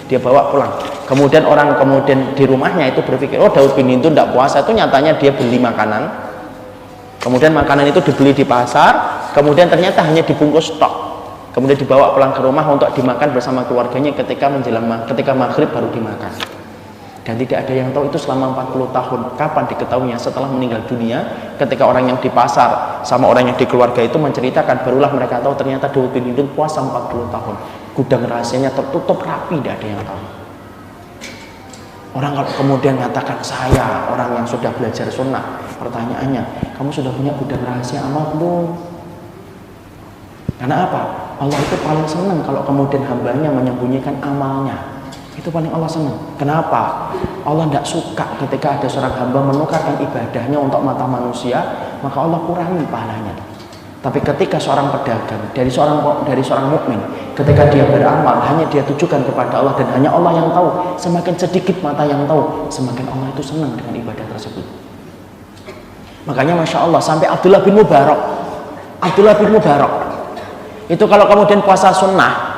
dia bawa pulang. Kemudian orang kemudian di rumahnya itu berpikir, oh Dawud bin Hindun tidak puasa, itu nyatanya dia beli makanan. Kemudian makanan itu dibeli di pasar, kemudian ternyata hanya dibungkus stok, kemudian dibawa pulang ke rumah untuk dimakan bersama keluarganya ketika maghrib baru dimakan. Dan tidak ada yang tahu itu selama 40 tahun. Kapan diketahuinya? Setelah meninggal dunia, ketika orang yang di pasar sama orang yang di keluarga itu menceritakan, barulah mereka tahu ternyata Dawud bin Hindun puasa 40 tahun. Gudang rahasianya tertutup rapi, tidak ada yang tahu. Orang kalau kemudian mengatakan, saya orang yang sudah belajar sunnah, pertanyaannya, kamu sudah punya gudang rahasia amal belum? Karena apa? Allah itu paling senang kalau kemudian hambanya menyembunyikan amalnya. Itu paling Allah senang. Kenapa? Allah tidak suka ketika ada seorang hamba menukarkan ibadahnya untuk mata manusia, maka Allah kurangi pahalanya. Tapi ketika seorang pedagang dari seorang mukmin, ketika dia beramal hanya dia tujukan kepada Allah dan hanya Allah yang tahu, semakin sedikit mata yang tahu, semakin Allah itu senang dengan ibadah tersebut. Makanya Masya Allah, sampai Abdullah bin Mubarak itu kalau kemudian puasa sunnah,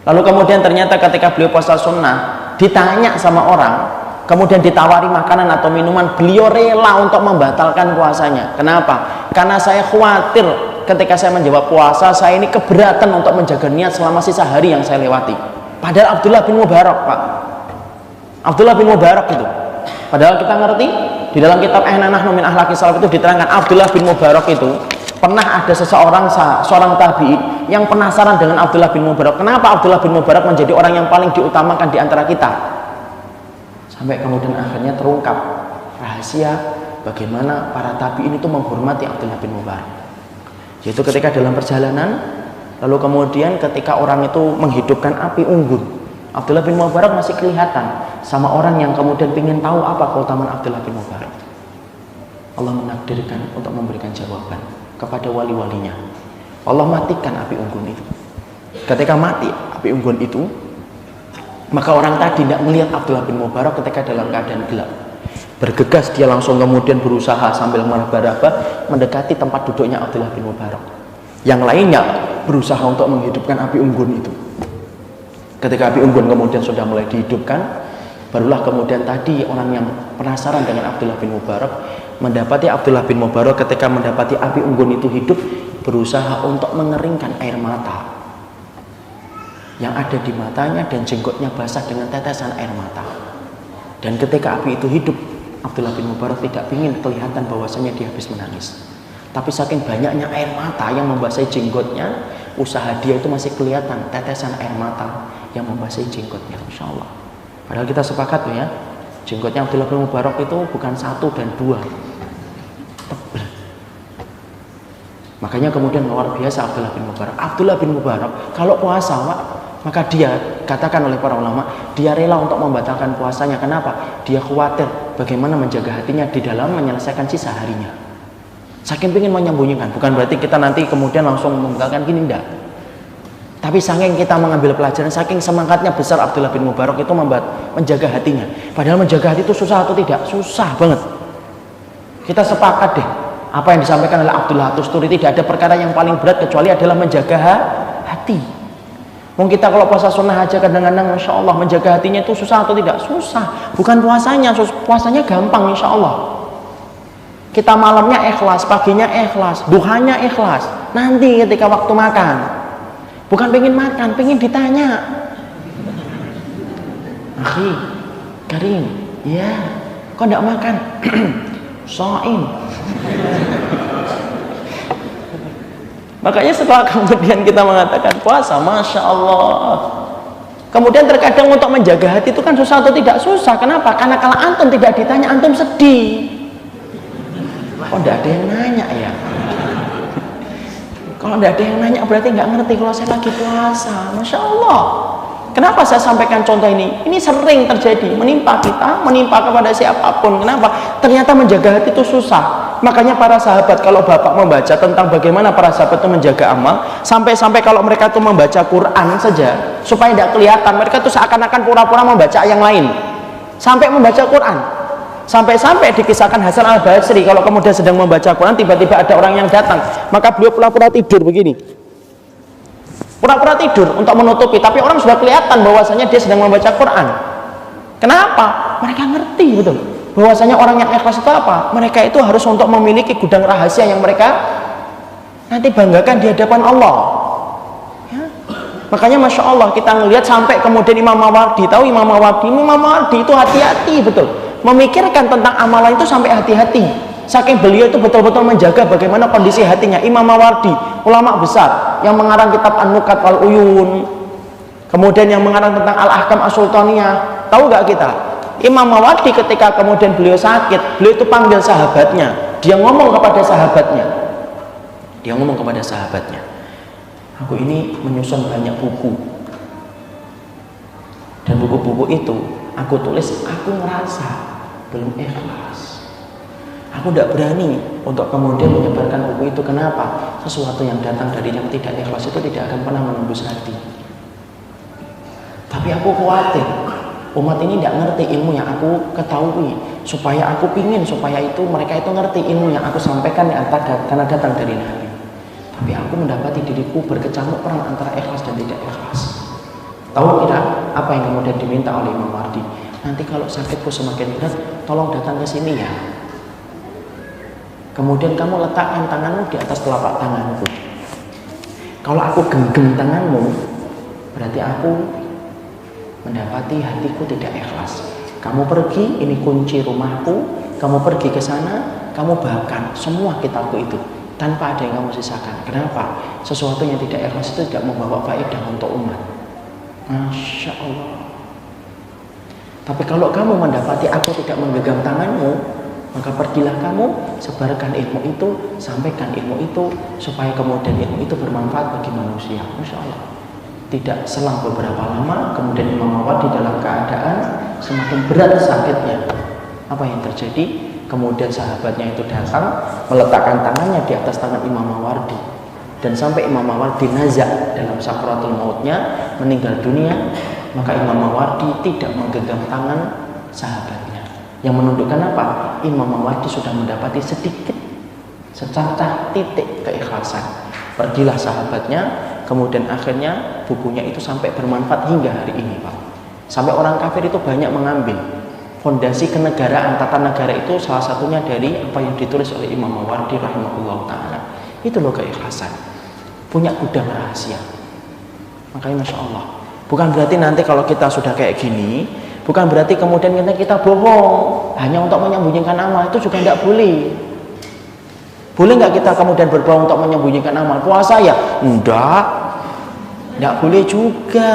lalu kemudian ternyata ketika beliau puasa sunnah ditanya sama orang, kemudian ditawari makanan atau minuman, beliau rela untuk membatalkan puasanya. Kenapa? Karena saya khawatir ketika saya menjawab puasa, saya ini keberatan untuk menjaga niat selama sisa hari yang saya lewati. Padahal Abdullah bin Mubarak, Pak, Abdullah bin Mubarak itu, padahal kita ngerti di dalam kitab Nahnu min Akhlaqis Salaf itu diterangkan Abdullah bin Mubarak itu Pernah ada seorang tabi'in yang penasaran dengan Abdullah bin Mubarak. Kenapa Abdullah bin Mubarak menjadi orang yang paling diutamakan di antara kita? Sampai kemudian akhirnya terungkap rahasia bagaimana para tabi'in itu menghormati Abdullah bin Mubarak. Yaitu ketika dalam perjalanan, lalu kemudian ketika orang itu menghidupkan api unggun, Abdullah bin Mubarak masih kelihatan sama orang yang kemudian ingin tahu apa keutamaan Abdullah bin Mubarak. Allah menakdirkan untuk memberikan jawaban kepada wali-walinya. Allah matikan api unggun itu. Ketika mati api unggun itu, maka orang tadi tidak melihat Abdullah bin Mubarak ketika dalam keadaan gelap. Bergegas dia langsung kemudian berusaha sambil meraba-raba mendekati tempat duduknya Abdullah bin Mubarak. Yang lainnya berusaha untuk menghidupkan api unggun itu. Ketika api unggun kemudian sudah mulai dihidupkan, barulah kemudian tadi orang yang penasaran dengan Abdullah bin Mubarak mendapati Abdullah bin Mubarak ketika mendapati api unggun itu hidup, berusaha untuk mengeringkan air mata yang ada di matanya, dan jenggotnya basah dengan tetesan air mata. Dan ketika api itu hidup, Abdullah bin Mubarak tidak ingin kelihatan bahwasanya dia habis menangis. Tapi saking banyaknya air mata yang membasahi jenggotnya, usaha dia itu masih kelihatan tetesan air mata yang membasahi jenggotnya. Insya Allah. Padahal kita sepakat ya, jenggotnya Abdullah bin Mubarak itu bukan 1 dan 2, tebal. Makanya kemudian luar biasa Abdullah bin Mubarak. Abdullah bin Mubarak kalau puasa, Pak, maka dia katakan oleh para ulama, dia rela untuk membatalkan puasanya. Kenapa? Dia khawatir bagaimana menjaga hatinya di dalam menyelesaikan sisa harinya. Saking ingin menyembunyikan, bukan berarti kita nanti kemudian langsung membatalkan, gini enggak. Tapi saking kita mengambil pelajaran, saking semangatnya besar Abdullah bin Mubarak itu menjaga hatinya. Padahal menjaga hati itu susah atau tidak? Susah banget. Kita sepakat deh, apa yang disampaikan oleh Abdullah Tusturi, tidak ada perkara yang paling berat kecuali adalah menjaga hati. Mungkin kita kalau puasa sunnah aja kadang-kadang Masya Allah menjaga hatinya itu susah atau tidak? Susah. Bukan puasanya, puasanya gampang Insya Allah. Kita malamnya ikhlas, paginya ikhlas, duhanya ikhlas. Nanti ketika waktu makan, bukan pengen makan, pengen ditanya. Akhi, Karim, ya, kok enggak makan? Shaim. Makanya setelah kemudian kita mengatakan puasa, Masya Allah. Kemudian terkadang untuk menjaga hati itu kan susah atau tidak? Susah. Kenapa? Karena kalau antum tidak ditanya, antum sedih. Kok enggak ada yang nanya ya? Kalau enggak ada yang nanya berarti nggak ngerti kalau saya lagi puasa. Masya Allah. Kenapa saya sampaikan contoh ini? Ini sering terjadi, menimpa kita, menimpa kepada siapapun. Kenapa? Ternyata menjaga hati itu susah. Makanya para sahabat, kalau Bapak membaca tentang bagaimana para sahabat itu menjaga amal, sampai-sampai kalau mereka itu membaca Quran saja, supaya tidak kelihatan, mereka itu seakan-akan pura-pura membaca yang lain. Sampai membaca Quran. Sampai-sampai dikisahkan Hasan al-Basri, kalau kemudian sedang membaca Quran, tiba-tiba ada orang yang datang, maka beliau pura-pura tidur begini. Pura-pura tidur untuk menutupi, tapi orang sudah kelihatan bahwasanya dia sedang membaca Quran. Kenapa? Mereka ngerti betul bahwasanya orang yang ikhlas itu apa? Mereka itu harus untuk memiliki gudang rahasia yang mereka nanti banggakan di hadapan Allah ya? Makanya Masya Allah kita ngelihat sampai kemudian Imam Mawardi, tahu Imam Mawardi itu hati-hati betul memikirkan tentang amalan itu, sampai hati-hati. Saking beliau itu betul-betul menjaga bagaimana kondisi hatinya. Imam Mawardi, ulama besar yang mengarang kitab An-Nukat wal Uyun, kemudian yang mengarang tentang Al-Ahkam As-Sultaniyah. Tahu gak kita? Imam Mawardi ketika kemudian beliau sakit, beliau itu panggil sahabatnya. Dia ngomong kepada sahabatnya. Aku ini menyusun banyak buku. Dan buku-buku itu aku tulis, aku merasa belum ikhlas. Aku tidak berani untuk kemudian menyebarkan buku itu. Kenapa? Sesuatu yang datang dari yang tidak ikhlas itu tidak akan pernah menembus hati. Tapi aku khawatir umat ini tidak ngerti ilmu yang aku ketahui, supaya aku pingin supaya itu mereka itu ngerti ilmu yang aku sampaikan karena datang dari Nabi. Tapi aku mendapati diriku berkecamuk perang antara ikhlas dan tidak ikhlas. Tahu kira apa yang kemudian diminta oleh Imam Mawardi? Nanti kalau sakitku semakin berat, tolong datang ke sini ya. Kemudian kamu letakkan tanganmu di atas telapak tanganku. Kalau aku genggam tanganmu, berarti aku mendapati hatiku tidak ikhlas. Kamu pergi, ini kunci rumahku, kamu pergi ke sana, kamu bahkan semua kitabku itu, tanpa ada yang kamu sisakan. Kenapa? Sesuatu yang tidak ikhlas itu tidak membawa faedah untuk umat. Masya Allah. Tapi kalau kamu mendapati aku tidak menggenggam tanganmu, maka pergilah kamu, sebarkan ilmu itu, sampaikan ilmu itu, supaya kemudian ilmu itu bermanfaat bagi manusia. Masya Allah. Tidak selang beberapa lama, kemudian Imam Mawardi dalam keadaan semakin berat sakitnya. Apa yang terjadi? Kemudian sahabatnya itu datang, meletakkan tangannya di atas tangan Imam Mawardi, dan sampai Imam Mawardi nazak dalam sakratul mautnya, meninggal dunia, maka Imam Mawardi tidak menggenggam tangan sahabatnya. Yang menunjukkan apa? Imam Mawardi sudah mendapati sedikit, secacah titik keikhlasan. Pergilah sahabatnya, kemudian akhirnya bukunya itu sampai bermanfaat hingga hari ini, Pak. Sampai orang kafir itu banyak mengambil. Fondasi kenegaraan, tata negara itu salah satunya dari apa yang ditulis oleh Imam Mawardi rahimahullah ta'ala. Itu loh keikhlasan. Punya gudang rahasia. Makanya Masya Allah. Bukan berarti nanti kalau kita sudah kayak gini, bukan berarti kemudian kita bohong hanya untuk menyembunyikan amal. Itu juga tidak boleh. Boleh nggak kita kemudian berbohong untuk menyembunyikan amal? Puasa ya? Tidak boleh juga.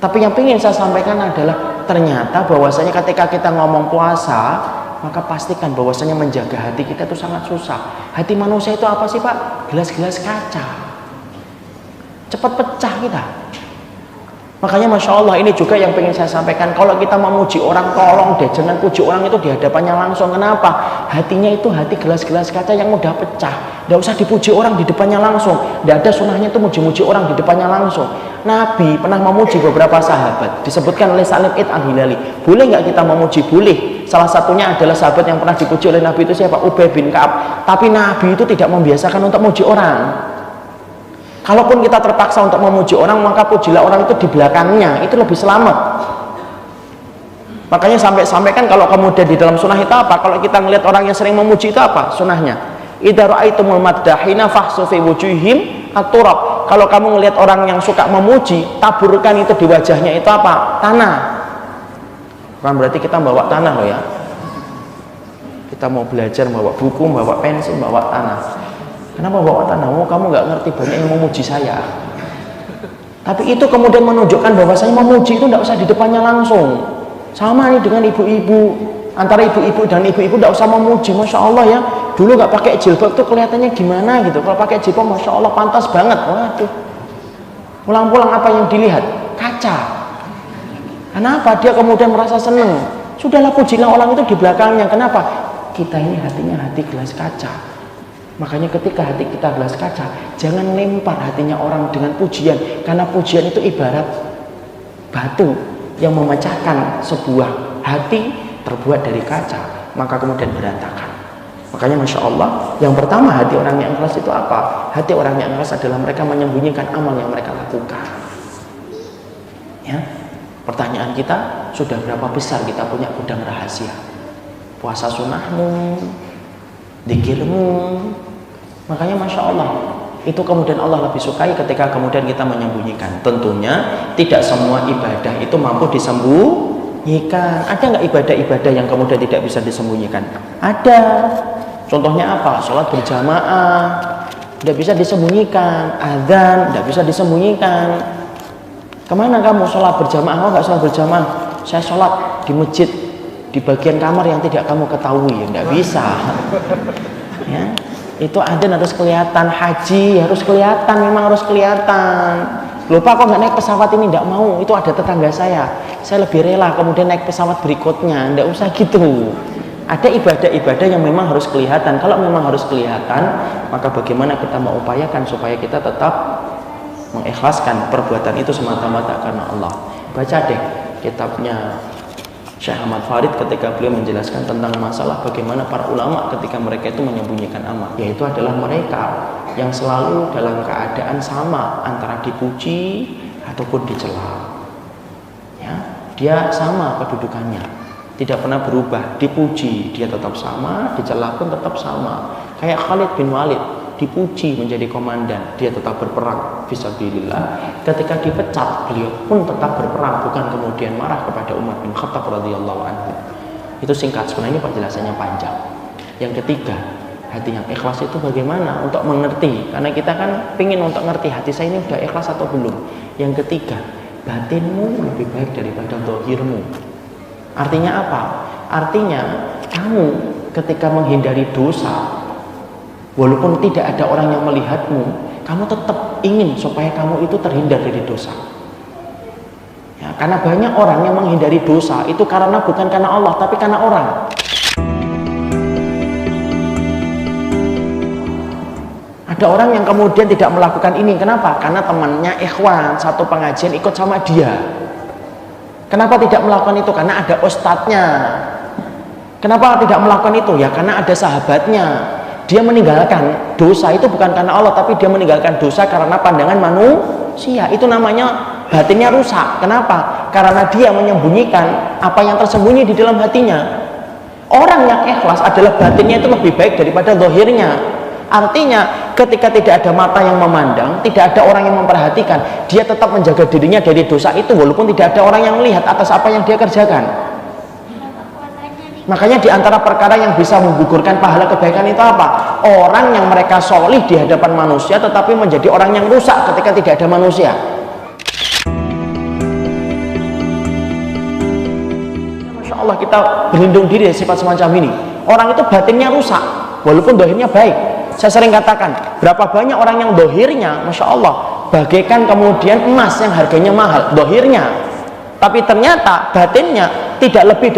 Tapi yang ingin saya sampaikan adalah ternyata bahwasanya ketika kita ngomong puasa, maka pastikan bahwasanya menjaga hati kita itu sangat susah. Hati manusia itu apa sih, Pak? Gelas-gelas kaca. Cepat pecah kita. Makanya Masya Allah, ini juga yang ingin saya sampaikan. Kalau kita memuji orang, tolong deh jangan puji orang itu di hadapannya langsung. Kenapa? Hatinya itu hati gelas-gelas kaca yang mudah pecah. Tidak usah dipuji orang di depannya langsung. Tidak ada sunnahnya itu muji-muji orang di depannya langsung. Nabi pernah memuji beberapa sahabat, disebutkan oleh Salim Id Al-Hilali. Boleh nggak kita memuji? Boleh. Salah satunya adalah sahabat yang pernah dipuji oleh Nabi itu siapa? Ubay bin Ka'ab. Tapi Nabi itu tidak membiasakan untuk memuji orang. Kalaupun kita terpaksa untuk memuji orang, maka pujilah orang itu di belakangnya, itu lebih selamat. Makanya sampai kan kalau kemudian di dalam sunnah itu apa? Kalau kita ngelihat orang yang sering memuji itu apa sunnahnya? Idza ra'aitumul maddahina fahsu fi wujuhihim at-turab. Kalau kamu ngelihat orang yang suka memuji, taburkan itu di wajahnya itu apa? Tanah. Bukan berarti kita bawa tanah loh ya. Kita mau belajar bawa buku, bawa pensil, bawa tanah. Kenapa bawa tanah? Oh, kamu nggak ngerti, banyak yang memuji saya. Tapi itu kemudian menunjukkan bahwa saya memuji itu tidak usah di depannya langsung. Sama nih dengan ibu-ibu. Antara ibu-ibu dan ibu-ibu tidak usah memuji. Masya Allah ya, dulu nggak pakai jilbab tuh kelihatannya gimana gitu. Kalau pakai jilbab, Masya Allah pantas banget. Waduh, pulang-pulang apa yang dilihat? Kaca. Kenapa? Dia kemudian merasa senang. Sudahlah, pujilah orang itu di belakangnya. Kenapa? Kita ini hatinya hati gelas kaca. Makanya ketika hati kita gelas kaca, jangan lempar hatinya orang dengan pujian. Karena pujian itu ibarat batu yang memecahkan sebuah hati terbuat dari kaca, maka kemudian berantakan. Makanya Masya Allah, yang pertama hati orang yang ikhlas itu apa? Hati orang yang ikhlas adalah mereka menyembunyikan amal yang mereka lakukan. Ya, pertanyaan kita, sudah berapa besar kita punya gudang rahasia? Puasa sunnahmu, zikirmu. Makanya Masya Allah, itu kemudian Allah lebih sukai ketika kemudian kita menyembunyikan. Tentunya tidak semua ibadah itu mampu disembunyikan. Ada nggak ibadah-ibadah yang kemudian tidak bisa disembunyikan? Ada. Contohnya apa? Sholat berjamaah tidak bisa disembunyikan. Adzan tidak bisa disembunyikan. Kemana kamu sholat berjamaah? Oh, nggak sholat berjamaah, saya sholat di masjid di bagian kamar yang tidak kamu ketahui. Ya nggak bisa. Ya, itu adzan harus kelihatan, haji harus kelihatan, memang harus kelihatan. Lupa kok nggak naik pesawat ini? Nggak mau, itu ada tetangga saya lebih rela kemudian naik pesawat berikutnya. Nggak usah gitu. Ada ibadah-ibadah yang memang harus kelihatan. Kalau memang harus kelihatan, maka bagaimana kita mengupayakan supaya kita tetap mengikhlaskan perbuatan itu semata-mata karena Allah. Baca deh kitabnya Syekh Ahmad Farid ketika beliau menjelaskan tentang masalah bagaimana para ulama ketika mereka itu menyembunyikan amal, yaitu adalah mereka yang selalu dalam keadaan sama antara dipuji ataupun dicela. Ya, dia sama kedudukannya, tidak pernah berubah. Dipuji dia tetap sama, dicela pun tetap sama. Kayak Khalid bin Walid, dipuji menjadi komandan, dia tetap berperang fisabilillah. Ketika dipecat, beliau pun tetap berperang, bukan kemudian marah kepada Umar bin Khattab radhiyallahu anhu. Itu singkat, sebenarnya penjelasannya panjang. Yang ketiga, hati yang ikhlas itu bagaimana untuk mengerti, karena kita kan pingin untuk ngerti hati saya ini udah ikhlas atau belum. Yang ketiga, batinmu lebih baik daripada zahirmu. Artinya apa? Artinya kamu ketika menghindari dosa, walaupun tidak ada orang yang melihatmu, kamu tetap ingin supaya kamu itu terhindar dari dosa. Ya, karena banyak orang yang menghindari dosa itu karena bukan karena Allah, tapi karena orang. Ada orang yang kemudian tidak melakukan ini. Kenapa? Karena temannya ikhwan satu pengajian ikut sama dia. Kenapa tidak melakukan itu? Karena ada ustadznya. Kenapa tidak melakukan itu? Ya karena ada sahabatnya. Dia meninggalkan dosa itu bukan karena Allah, tapi dia meninggalkan dosa karena pandangan manusia. Itu namanya batinnya rusak. Kenapa? Karena dia menyembunyikan apa yang tersembunyi di dalam hatinya. Orang yang ikhlas adalah batinnya itu lebih baik daripada zahirnya. Artinya ketika tidak ada mata yang memandang, tidak ada orang yang memperhatikan, dia tetap menjaga dirinya dari dosa itu walaupun tidak ada orang yang melihat atas apa yang dia kerjakan. Makanya di antara perkara yang bisa menggugurkan pahala kebaikan itu apa? Orang yang mereka solih di hadapan manusia tetapi menjadi orang yang rusak ketika tidak ada manusia. Masya Allah, kita berlindung diri dari sifat semacam ini. Orang itu batinnya rusak walaupun dohirnya baik. Saya sering katakan, berapa banyak orang yang dohirnya Masya Allah bagaikan kemudian emas yang harganya mahal dohirnya, tapi ternyata batinnya tidak lebih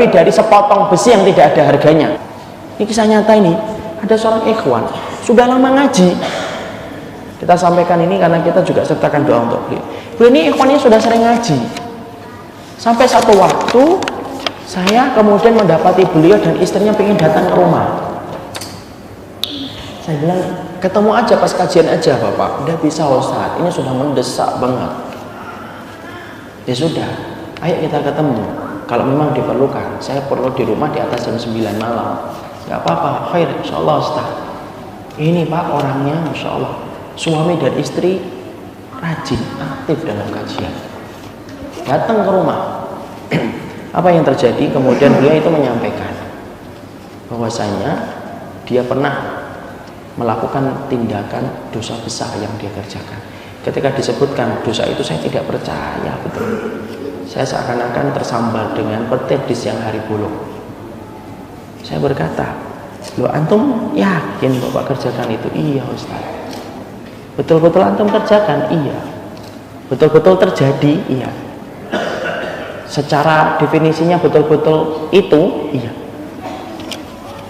dari sepotong besi yang tidak ada harganya. Ini kisah nyata ini. Ada seorang ikhwan sudah lama ngaji, kita sampaikan ini karena kita juga sertakan doa untuk beliau. Ini ikhwannya sudah sering ngaji, sampai satu waktu saya kemudian mendapati beliau dan istrinya pengen datang ke rumah. Saya bilang, ketemu aja pas kajian aja Bapak. Udah bisa Ustaz, ini sudah mendesak banget. Ya sudah, ayo kita ketemu. Kalau memang diperlukan, saya perlu di rumah di atas jam 9 malam. Gak apa-apa, khair, insyaallah Ustaz. Ini Pak orangnya Masya Allah, suami dan istri rajin, aktif dalam kajian. Datang ke rumah. Apa yang terjadi? Kemudian beliau itu menyampaikan bahwasanya dia pernah melakukan tindakan dosa besar yang dia kerjakan. Ketika disebutkan dosa itu, saya tidak percaya betul. Saya seakan-akan tersambar dengan petir di siang hari bolong. Saya berkata, loh antum yakin Bapak kerjakan itu? Iya Ustaz. Betul-betul antum kerjakan? Iya. Betul-betul terjadi? Iya. Secara definisinya betul-betul itu? Iya.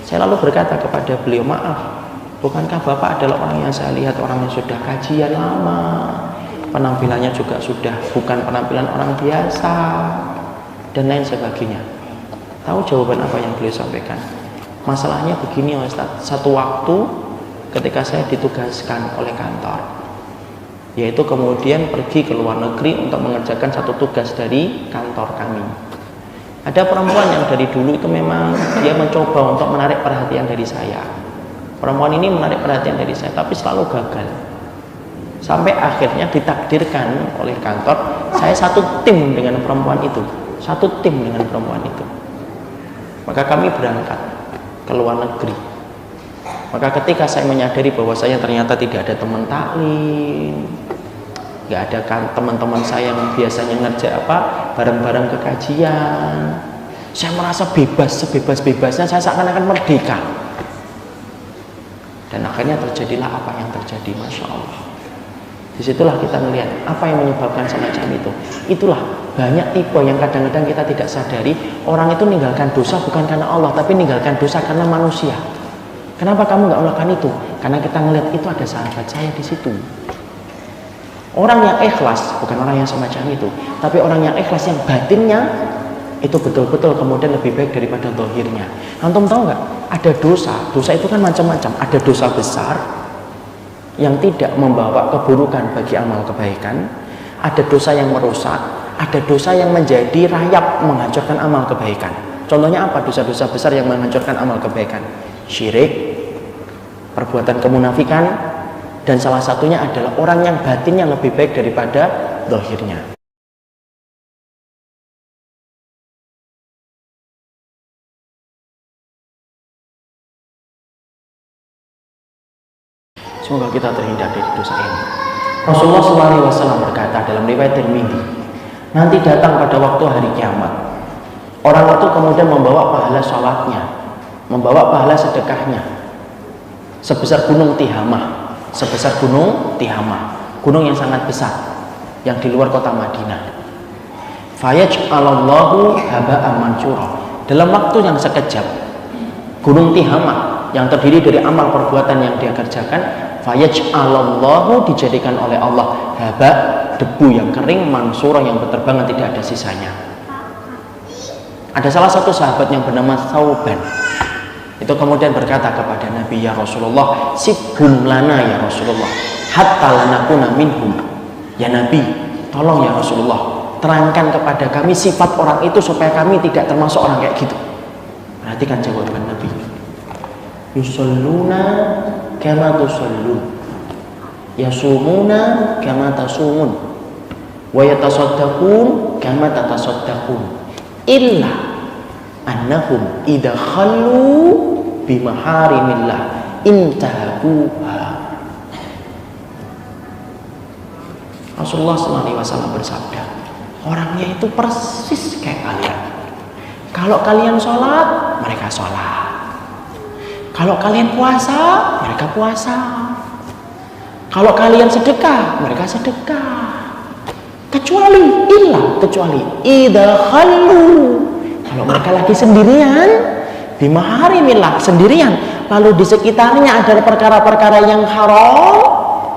Saya lalu berkata kepada beliau, maaf, bukankah Bapak adalah orang yang saya lihat orang yang sudah kajian lama, penampilannya juga sudah bukan penampilan orang biasa, dan lain sebagainya. Tahu jawaban apa yang beliau sampaikan? Masalahnya begini Ustaz, satu waktu ketika saya ditugaskan oleh kantor, yaitu kemudian pergi ke luar negeri untuk mengerjakan satu tugas dari kantor kami. Ada perempuan yang dari dulu itu memang dia mencoba untuk menarik perhatian dari saya. Perempuan ini menarik perhatian dari saya, tapi selalu gagal. Sampai akhirnya ditakdirkan oleh kantor, saya satu tim dengan perempuan itu. Satu tim dengan perempuan itu. Maka kami berangkat ke luar negeri. Maka ketika saya menyadari bahwa saya ternyata tidak ada teman taklim, nggak ada kan teman-teman saya yang biasanya ngerja bareng-bareng ke kajian, saya merasa bebas, sebebas-bebasnya, saya seakan-akan merdeka. Dan akhirnya terjadilah apa yang terjadi, Masya Allah. Disitulah kita melihat apa yang menyebabkan semacam itu. Itulah banyak tipe yang kadang-kadang kita tidak sadari. Orang itu meninggalkan dosa bukan karena Allah, tapi meninggalkan dosa karena manusia. Kenapa kamu nggak melakukan itu? Karena kita melihat itu ada sahabat saya di situ. Orang yang ikhlas bukan orang yang semacam itu, tapi orang yang ikhlas yang batinnya itu betul-betul kemudian lebih baik daripada zahirnya. Antum tahu nggak? Ada dosa itu kan macam-macam. Ada dosa besar yang tidak membawa keburukan bagi amal kebaikan. Ada dosa yang merusak. Ada dosa yang menjadi rayap menghancurkan amal kebaikan. Contohnya apa dosa-dosa besar yang menghancurkan amal kebaikan? Syirik, perbuatan kemunafikan, dan salah satunya adalah orang yang batinnya lebih baik daripada zahirnya. Semoga kita terhindar dari dosa ini. Rasulullah SAW berkata dalam riwayat Tirmidzi, nanti datang pada waktu hari kiamat, orang itu kemudian membawa pahala sholatnya, membawa pahala sedekahnya sebesar gunung Tihamah, sebesar gunung Tihamah, gunung yang sangat besar yang di luar kota Madinah. Fayaj'alallahu haba'an mansura. Dalam waktu yang sekejap, gunung Tihamah yang terdiri dari amal perbuatan yang dia kerjakan, fayaj'alallahu dijadikan oleh Allah haba, debu yang kering, mansura yang berterbangan tidak ada sisanya. Ada salah satu sahabat yang bernama Thauban, itu kemudian berkata kepada Nabi, ya Rasulullah, sibhum lana ya Rasulullah, hatta lanakuna minhum. Ya Nabi, tolong ya Rasulullah, terangkan kepada kami sifat orang itu supaya kami tidak termasuk orang kayak gitu. Perhatikan jawaban Nabi. Yusalluna kama tusallun, yasumuna kama tasumun, wa yatasaddaqun kama tatasaddaqun, illa annahum idza khallu bimaharimillah intahakuha. Rasulullah SAW bersabda, orangnya itu persis kayak kalian. Kalau kalian sholat, mereka sholat. Kalau kalian puasa, mereka puasa. Kalau kalian sedekah, mereka sedekah. Kecuali idza khallu, kalau mereka lagi sendirian, bimaharimillah, sendirian, lalu di sekitarnya ada perkara-perkara yang haram,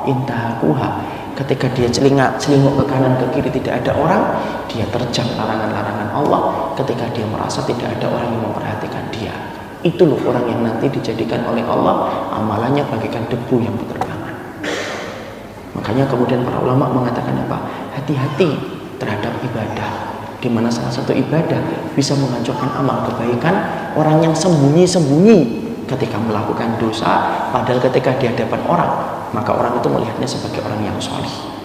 intahakuha, ketika dia celinguk ke kanan ke kiri tidak ada orang, dia terjang larangan-larangan Allah. Ketika dia merasa tidak ada orang yang memperhatikan dia, itu loh orang yang nanti dijadikan oleh Allah amalannya bagaikan debu yang berterbangan. Makanya kemudian para ulama mengatakan apa? Hati-hati terhadap ibadah, di mana salah satu ibadah bisa menghancurkan amal kebaikan. Orang yang sembunyi-sembunyi ketika melakukan dosa, padahal ketika di hadapan orang, maka orang itu melihatnya sebagai orang yang soleh.